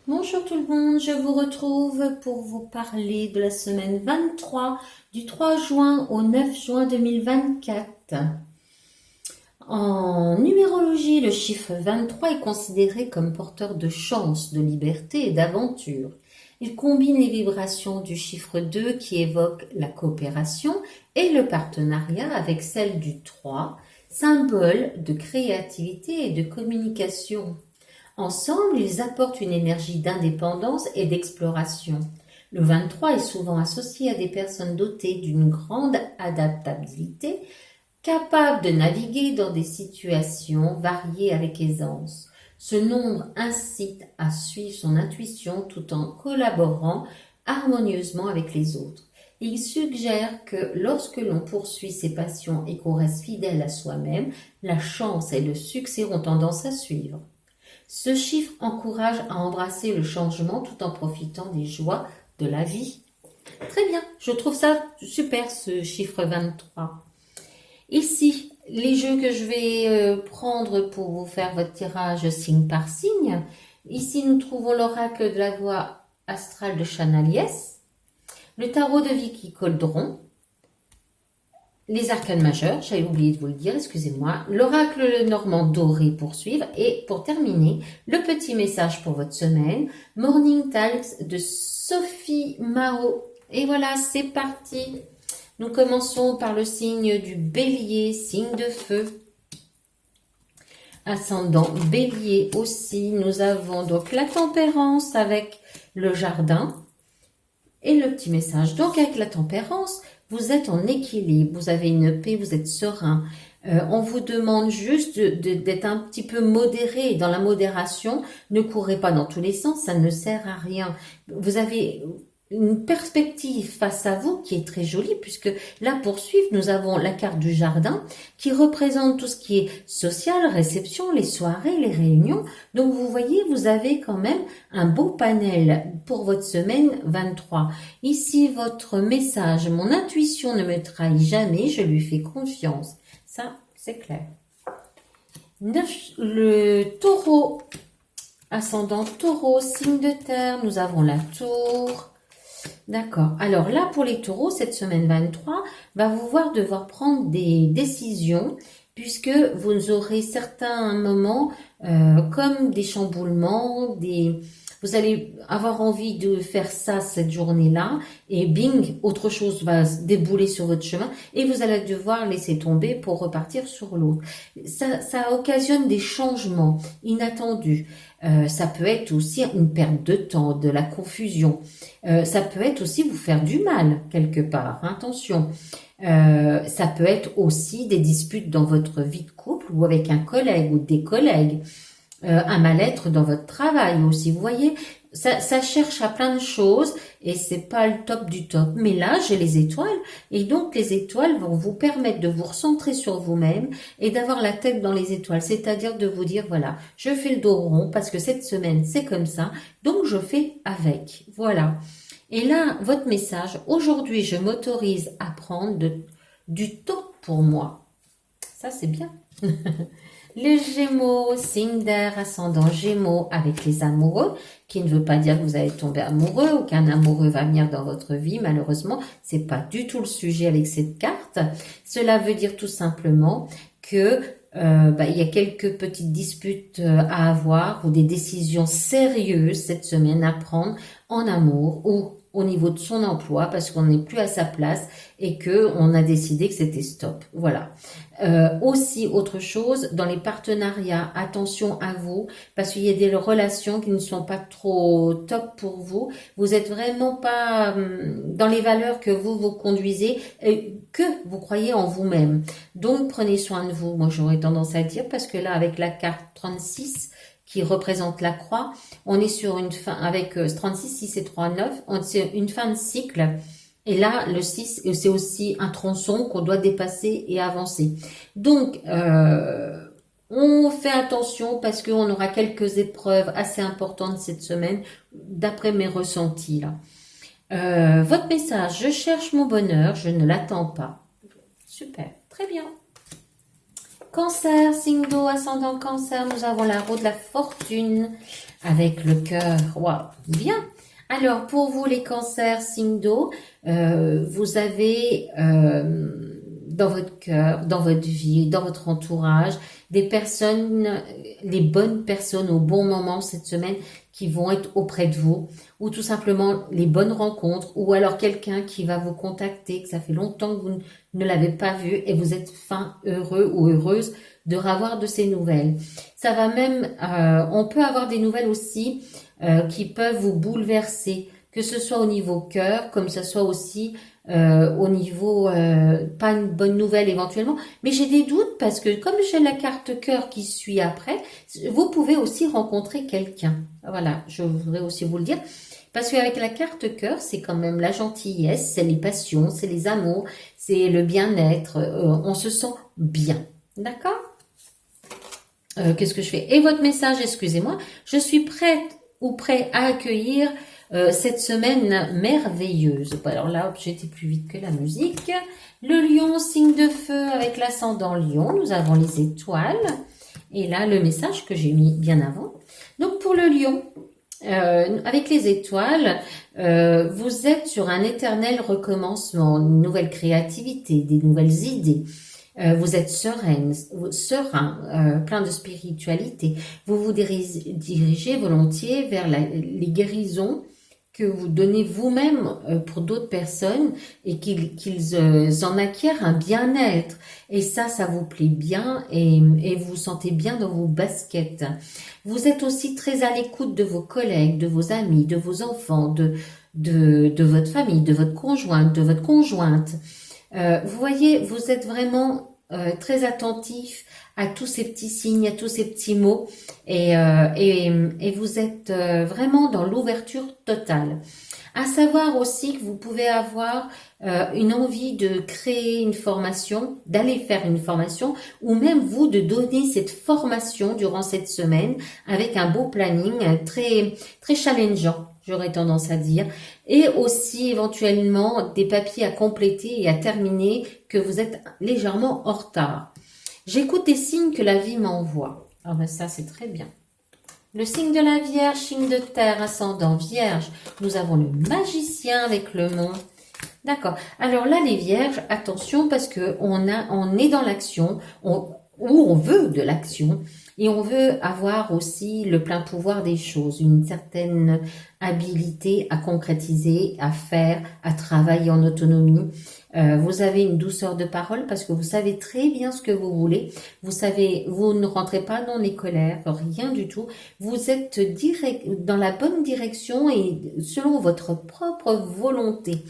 Bonjour tout le monde, je vous retrouve pour vous parler de la semaine 23 du 3 juin au 9 juin 2024. En numérologie, le chiffre 23 est considéré comme porteur de chance, de liberté et d'aventure. Il combine les vibrations du chiffre 2 qui évoque la coopération et le partenariat avec celle du 3, symbole de créativité et de communication. Ensemble, ils apportent une énergie d'indépendance et d'exploration. Le 23 est souvent associé à des personnes dotées d'une grande adaptabilité, capables de naviguer dans des situations variées avec aisance. Ce nombre incite à suivre son intuition tout en collaborant harmonieusement avec les autres. Il suggère que lorsque l'on poursuit ses passions et qu'on reste fidèle à soi-même, la chance et le succès ont tendance à suivre. Ce chiffre encourage à embrasser le changement tout en profitant des joies de la vie. Très bien, je trouve ça super ce chiffre 23. Ici, les jeux que je vais prendre pour vous faire votre tirage signe par signe. Ici, nous trouvons l'oracle de la voie astrale de Chanaliès, le tarot de Vicky Coldron, les arcanes majeurs, j'avais oublié de vous le dire, excusez-moi, l'oracle normand doré pour suivre et pour terminer, le petit message pour votre semaine, Morning Talks de Sophie Mao. Et voilà, c'est parti. Nous commençons par le signe du bélier, signe de feu. Ascendant bélier aussi, nous avons donc la tempérance avec le jardin et le petit message. Donc avec la tempérance, vous êtes en équilibre, vous avez une paix, vous êtes serein. On vous demande juste d'être un petit peu modéré. Dans la modération, ne courez pas dans tous les sens, ça ne sert à rien. Vous avez une perspective face à vous qui est très jolie, puisque là, pour suivre, nous avons la carte du jardin qui représente tout ce qui est social, réception, les soirées, les réunions. Donc, vous voyez, vous avez quand même un beau panel pour votre semaine 23. Ici, votre message, mon intuition ne me trahit jamais, je lui fais confiance. Ça, c'est clair. Le taureau, ascendant taureau, signe de terre, nous avons la tour. D'accord. Alors là, pour les taureaux, cette semaine 23 va vous voir devoir prendre des décisions puisque vous aurez certains moments comme des chamboulements, vous allez avoir envie de faire ça cette journée-là et bing, autre chose va se débouler sur votre chemin et vous allez devoir laisser tomber pour repartir sur l'autre. Ça occasionne des changements inattendus. Ça peut être aussi une perte de temps, de la confusion. Ça peut être aussi vous faire du mal quelque part. Attention. Ça peut être aussi des disputes dans votre vie de couple ou avec un collègue ou des collègues. Un mal-être dans votre travail aussi. Vous voyez, ça cherche à plein de choses et c'est pas le top du top. Mais là, j'ai les étoiles et donc les étoiles vont vous permettre de vous recentrer sur vous-même et d'avoir la tête dans les étoiles. C'est-à-dire de vous dire, voilà, je fais le dos rond parce que cette semaine, c'est comme ça. Donc, je fais avec. Voilà. Et là, votre message, aujourd'hui, je m'autorise à prendre du temps pour moi. Ça, c'est bien. Les Gémeaux, signe d'air, ascendant Gémeaux avec les amoureux, qui ne veut pas dire que vous allez tomber amoureux ou qu'un amoureux va venir dans votre vie. Malheureusement, c'est pas du tout le sujet avec cette carte. Cela veut dire tout simplement que il y a quelques petites disputes à avoir ou des décisions sérieuses cette semaine à prendre en amour ou au niveau de son emploi parce qu'on n'est plus à sa place et que on a décidé que c'était stop. Voilà. Aussi, autre chose, dans les partenariats, attention à vous, parce qu'il y a des relations qui ne sont pas trop top pour vous. Vous êtes vraiment pas dans les valeurs que vous conduisez, que vous croyez en vous-même. Donc, prenez soin de vous. Moi, j'aurais tendance à dire, parce que là, avec la carte 36, qui représente la croix, on est sur une fin, avec 36, 6 et 3, 9, c'est une fin de cycle. Et là, le 6, c'est aussi un tronçon qu'on doit dépasser et avancer. Donc, on fait attention parce qu'on aura quelques épreuves assez importantes cette semaine, d'après mes ressentis là. Votre message, je cherche mon bonheur, je ne l'attends pas. Super, très bien. Cancer, signe d'eau, ascendant Cancer, nous avons la roue de la fortune avec le cœur. Waouh, bien. Alors, pour vous, les cancers, signe d'eau, vous avez dans votre cœur, dans votre vie, dans votre entourage, des personnes, les bonnes personnes au bon moment cette semaine qui vont être auprès de vous, ou tout simplement les bonnes rencontres, ou alors quelqu'un qui va vous contacter, que ça fait longtemps que vous ne l'avez pas vu et vous êtes fin heureux ou heureuse de revoir de ces nouvelles. Ça va même, on peut avoir des nouvelles aussi qui peuvent vous bouleverser, que ce soit au niveau cœur, comme ce soit aussi au niveau, pas une bonne nouvelle éventuellement, mais j'ai des doutes parce que comme j'ai la carte cœur qui suit après, vous pouvez aussi rencontrer quelqu'un. Voilà, je voudrais aussi vous le dire. Parce qu'avec la carte cœur, c'est quand même la gentillesse, c'est les passions, c'est les amours, c'est le bien-être, on se sent bien. D'accord? Qu'est-ce que je fais? Et votre message, excusez-moi, je suis prête ou prêt à accueillir cette semaine merveilleuse. Bon, alors là, j'étais plus vite que la musique. Le lion, signe de feu avec l'ascendant lion. Nous avons les étoiles. Et là, le message que j'ai mis bien avant. Donc, pour le lion, avec les étoiles, vous êtes sur un éternel recommencement, une nouvelle créativité, des nouvelles idées. Vous êtes serein, plein de spiritualité. Vous vous dirigez volontiers vers les guérisons que vous donnez vous-même pour d'autres personnes et qu'ils en acquièrent un bien-être. Et ça vous plaît bien et vous vous sentez bien dans vos baskets. Vous êtes aussi très à l'écoute de vos collègues, de vos amis, de vos enfants, de votre famille, de votre conjointe, de votre conjointe. Vous voyez, vous êtes vraiment très attentif à tous ces petits signes, à tous ces petits mots et vous êtes vraiment dans l'ouverture totale. À savoir aussi que vous pouvez avoir une envie de créer une formation, d'aller faire une formation ou même vous de donner cette formation durant cette semaine avec un beau planning très, très challengeant. J'aurais tendance à dire, et aussi éventuellement des papiers à compléter et à terminer que vous êtes légèrement en retard. J'écoute les signes que la vie m'envoie. Ah ben ça c'est très bien. Le signe de la Vierge, signe de terre, ascendant Vierge. Nous avons le magicien avec le mont. D'accord. Alors là les Vierges, attention parce que on est dans l'action, où on veut de l'action. Et on veut avoir aussi le plein pouvoir des choses, une certaine habilité à concrétiser, à faire, à travailler en autonomie. Vous avez une douceur de parole parce que vous savez très bien ce que vous voulez. Vous savez, vous ne rentrez pas dans les colères, rien du tout. Vous êtes dans la bonne direction et selon votre propre volonté.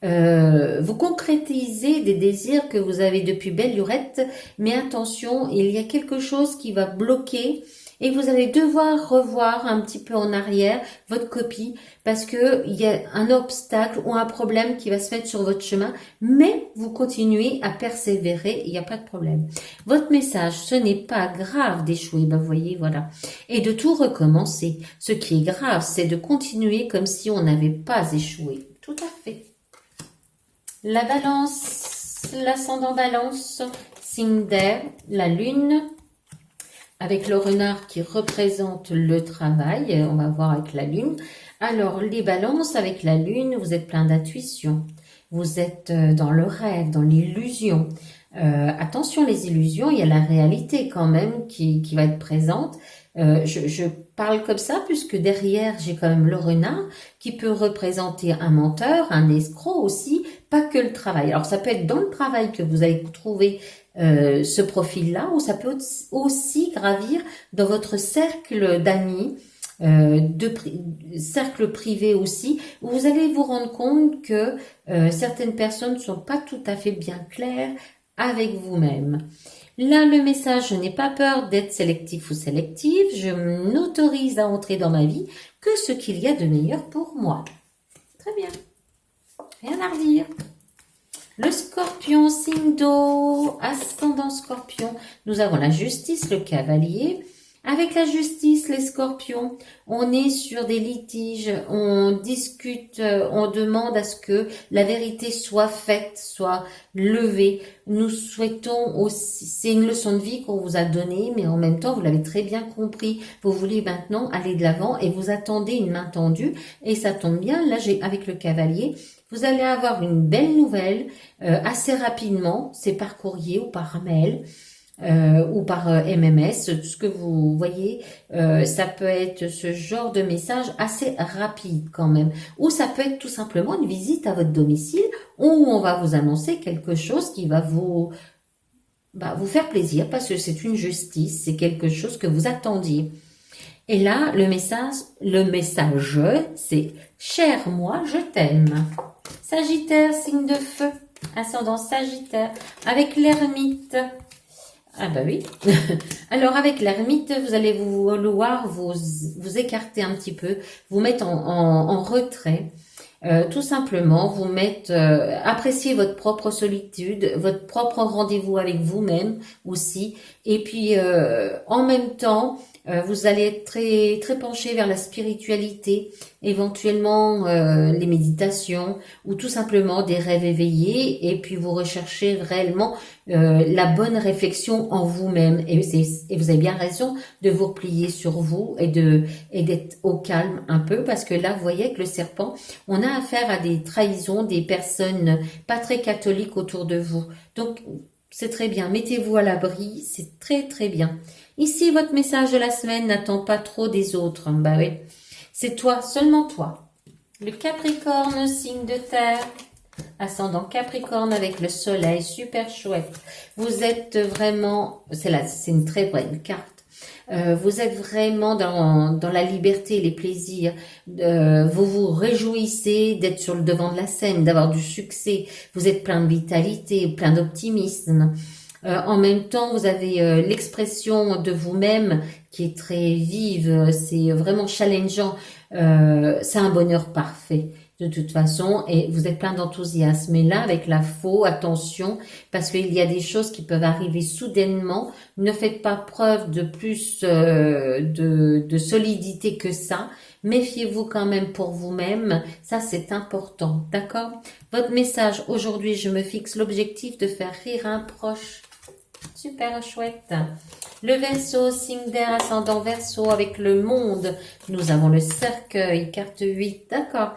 Vous concrétisez des désirs que vous avez depuis belle lurette, mais attention, il y a quelque chose qui va bloquer et vous allez devoir revoir un petit peu en arrière votre copie parce que il y a un obstacle ou un problème qui va se mettre sur votre chemin, mais vous continuez à persévérer, il n'y a pas de problème. Votre message, ce n'est pas grave d'échouer, ben vous voyez, voilà, et de tout recommencer. Ce qui est grave, c'est de continuer comme si on n'avait pas échoué. Tout à fait. La balance, l'ascendant balance, signe d'air, la lune, avec le renard qui représente le travail, on va voir avec la lune. Alors, les balances avec la lune, vous êtes plein d'intuition, vous êtes dans le rêve, dans l'illusion. Attention, les illusions, il y a la réalité quand même qui va être présente. Je parle comme ça puisque derrière j'ai quand même le renard qui peut représenter un menteur, un escroc aussi, pas que le travail. Alors ça peut être dans le travail que vous allez trouver ce profil-là ou ça peut aussi gravir dans votre cercle d'amis, cercle privé aussi, où vous allez vous rendre compte que certaines personnes ne sont pas tout à fait bien claires avec vous-même. Là, le message, je n'ai pas peur d'être sélectif ou sélective, je m'autorise à entrer dans ma vie que ce qu'il y a de meilleur pour moi. Très bien, rien à redire. Le scorpion, signe d'eau, ascendant scorpion, nous avons la justice, le cavalier, Avec la justice, les scorpions, on est sur des litiges, on discute, on demande à ce que la vérité soit faite, soit levée. Nous souhaitons aussi, c'est une leçon de vie qu'on vous a donnée, mais en même temps, vous l'avez très bien compris. Vous voulez maintenant aller de l'avant et vous attendez une main tendue. Et ça tombe bien, là, avec le cavalier, vous allez avoir une belle nouvelle assez rapidement, c'est par courrier ou par mail. Ou par MMS, tout ce que vous voyez, ça peut être ce genre de message assez rapide quand même, ou ça peut être tout simplement une visite à votre domicile où on va vous annoncer quelque chose qui va vous faire plaisir parce que c'est une justice, c'est quelque chose que vous attendiez. Et là, le message, c'est cher moi, je t'aime. Sagittaire, signe de feu, ascendant Sagittaire, avec l'ermite. Ah bah oui. Alors avec l'ermite, vous allez vouloir vous écarter un petit peu, vous mettre en retrait. Tout simplement, vous mettre, apprécier votre propre solitude, votre propre rendez-vous avec vous-même aussi. Et puis, en même temps, vous allez être très, très penché vers la spiritualité, éventuellement les méditations ou tout simplement des rêves éveillés. Et puis, vous recherchez réellement la bonne réflexion en vous-même. Et vous avez bien raison de vous replier sur vous et d'être au calme un peu parce que là, vous voyez avec le serpent, on a affaire à des trahisons, des personnes pas très catholiques autour de vous. Donc, c'est très bien. Mettez-vous à l'abri, c'est très très bien. Ici, votre message de la semaine n'attend pas trop des autres. Bah oui, c'est toi, seulement toi. Le Capricorne, signe de terre. Ascendant Capricorne avec le soleil, super chouette. Vous êtes vraiment, c'est une très belle carte. Vous êtes vraiment dans la liberté, les plaisirs. Vous vous réjouissez d'être sur le devant de la scène, d'avoir du succès. Vous êtes plein de vitalité, plein d'optimisme. En même temps, vous avez l'expression de vous-même qui est très vive. C'est vraiment challengeant. C'est un bonheur parfait. De toute façon, et vous êtes plein d'enthousiasme. Et là, avec la faux, attention, parce qu'il y a des choses qui peuvent arriver soudainement. Ne faites pas preuve de plus de solidité que ça. Méfiez-vous quand même pour vous-même. Ça, c'est important. D'accord? Votre message, aujourd'hui, je me fixe l'objectif de faire rire un proche. Super chouette. Le Verseau, signe d'air, ascendant Verseau avec le monde. Nous avons le cercueil, carte 8. D'accord.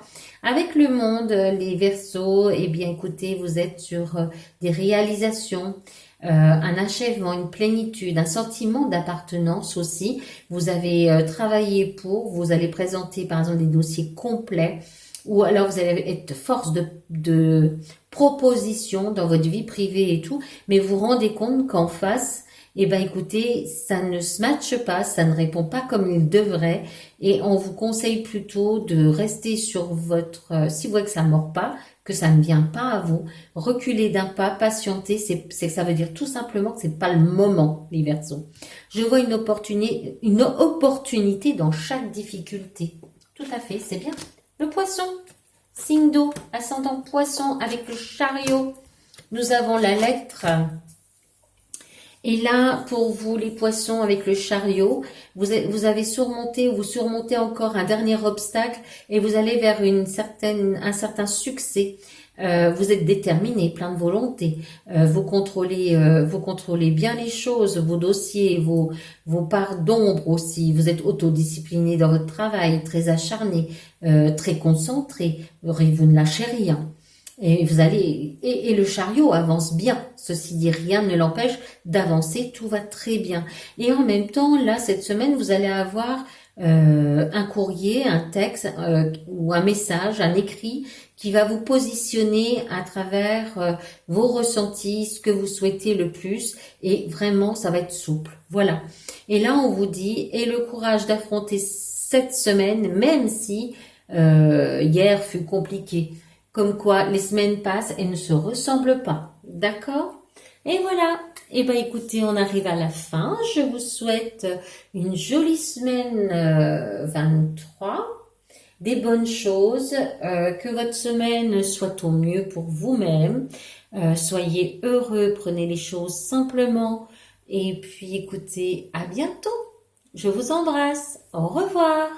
Avec le monde, les Verseaux, eh bien écoutez, vous êtes sur des réalisations, un achèvement, une plénitude, un sentiment d'appartenance aussi. Vous avez travaillé vous allez présenter par exemple des dossiers complets ou alors vous allez être force de proposition dans votre vie privée et tout, mais vous vous rendez compte qu'en face, eh ben écoutez, ça ne se matche pas, ça ne répond pas comme il devrait, et on vous conseille plutôt de rester sur votre, si vous voyez que ça ne mord pas, que ça ne vient pas à vous, reculer d'un pas, patienter, ça veut dire tout simplement que c'est pas le moment, les Verseaux. Je vois une opportunité dans chaque difficulté. Tout à fait, c'est bien. Le Poisson, signe d'eau, ascendant Poisson avec le chariot. Nous avons la lettre. Et là, pour vous, les Poissons, avec le chariot, vous avez surmonté ou vous surmontez encore un dernier obstacle et vous allez vers un certain succès. Vous êtes déterminé, plein de volonté. Vous contrôlez bien les choses, vos dossiers, vos parts d'ombre aussi. Vous êtes autodiscipliné dans votre travail, très acharné, très concentré. Vous ne lâchez rien. Et vous allez et le chariot avance bien. Ceci dit, rien ne l'empêche d'avancer. Tout va très bien. Et en même temps, là, cette semaine, vous allez avoir un courrier, un texte ou un message, un écrit qui va vous positionner à travers vos ressentis, ce que vous souhaitez le plus. Et vraiment, ça va être souple. Voilà. Et là, on vous dit, aie le courage d'affronter cette semaine, même si hier fut compliqué. Comme quoi, les semaines passent et ne se ressemblent pas. D'accord? Et voilà. Eh ben, écoutez, on arrive à la fin. Je vous souhaite une jolie semaine 23. Des bonnes choses. Que votre semaine soit au mieux pour vous-même. Soyez heureux. Prenez les choses simplement. Et puis, écoutez, à bientôt. Je vous embrasse. Au revoir.